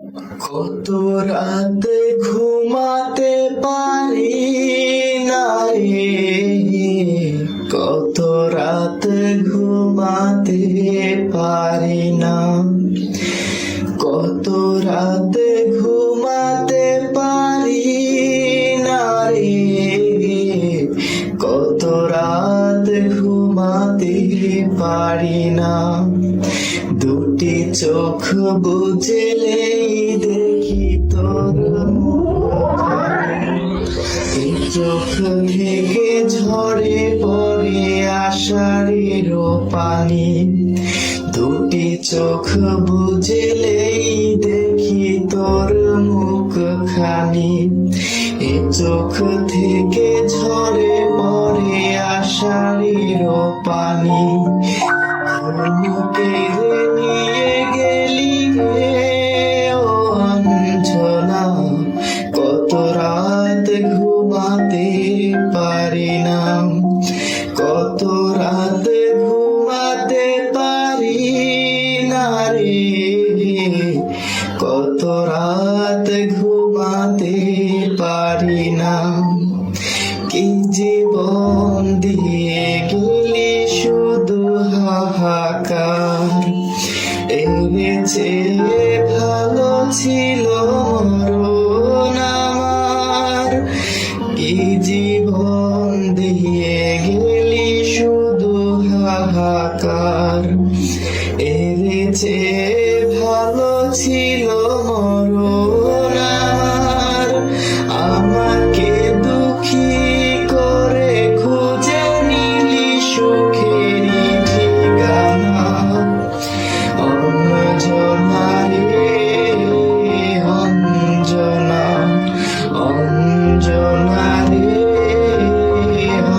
কত রাতে ঘুমাতে পারি না রে, কত রাতে ঘুমাতে পারি না, কত রাতে ঘুমাতে পারি না রে, কত রাত ঘুমাতে পারি না। দুটি চোখ বুঝলেই দেখি তোর এই চোখ থেকে ঝরে পড়ে আষাঢ়ের পানি। দুটি চোখ বুঝলেই দেখি তোর মুখ খানি, এই চোখ থেকে ঝরে পড়ে আষাঢ়ের পানি। কেড়ে নিয়ে গেলি রে ও অঞ্জনা, কত রাত ঘুমাতে পারি না, কত রাত ঘুমাতে পারি না রে, কত রাত ঘুমাতে পারি না। কি জীবন দিয়ে গেলি শুধু হাহাকার, এনেছে ভালো ছিল মরণ আমার। কি জীবন দিয়ে গেলি শুধু হাহাকার, এনেছে ভালো ছিল মরণ আমার। আমাকে দুঃখী করে খুঁজে নিলি সুখেরই ঠিকানা, অঞ্জনা রে অঞ্জনা, অঞ্জনা রে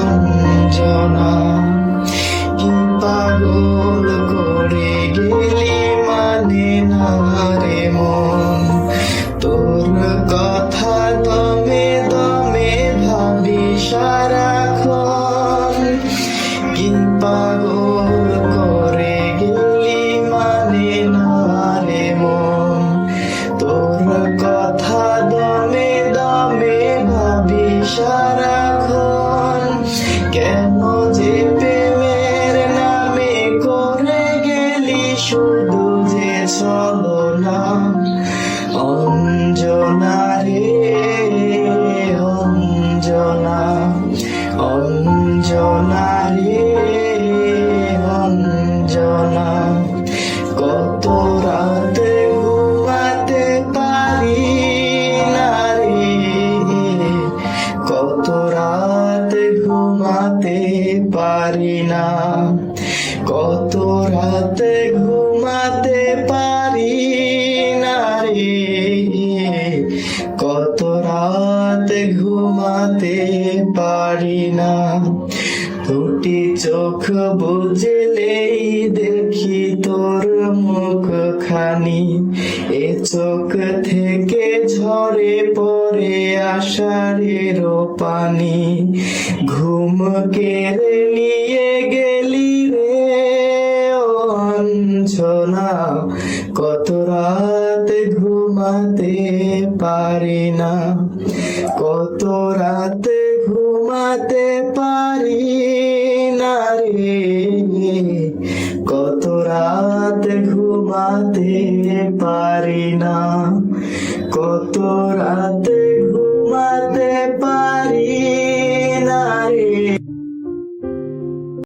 অঞ্জনা। কি পাগল করে গেলি মানে না রে মন, তোর কথা দমে দমে ভাবি সারাক্ষণ। কি পাগল করে গেলি মানে না রে মন, তোর কথা দমে দমে ভাবি সারাক্ষণ। কেন যে প্রেমের নামে করে গেলি শুধু যে ছলনা, অঞ্জনা রে অঞ্জনা, অঞ্জনা রে অঞ্জনা। কত রাতে ঘুমাতে পারি না রে, কত রাতে ঘুমাতে পারি না, কত রাতে ঘুমাতে পারি না রে, কত রাতে ঘুমাতে পারি না। দুটি চোখ বুঝলেই দেখি তোর মুখ খানি, এ চোখ থেকে ঝরে পড়ে আষাঢ়ের পানি। ঘুম কেড়ে নিয়ে গেলি রে ও অঞ্জনা, কত রাত ঘুমাতে পারি না, কত রাত ঘুমাতে পারি না রে, কত রাত ঘুমাতে পারি না।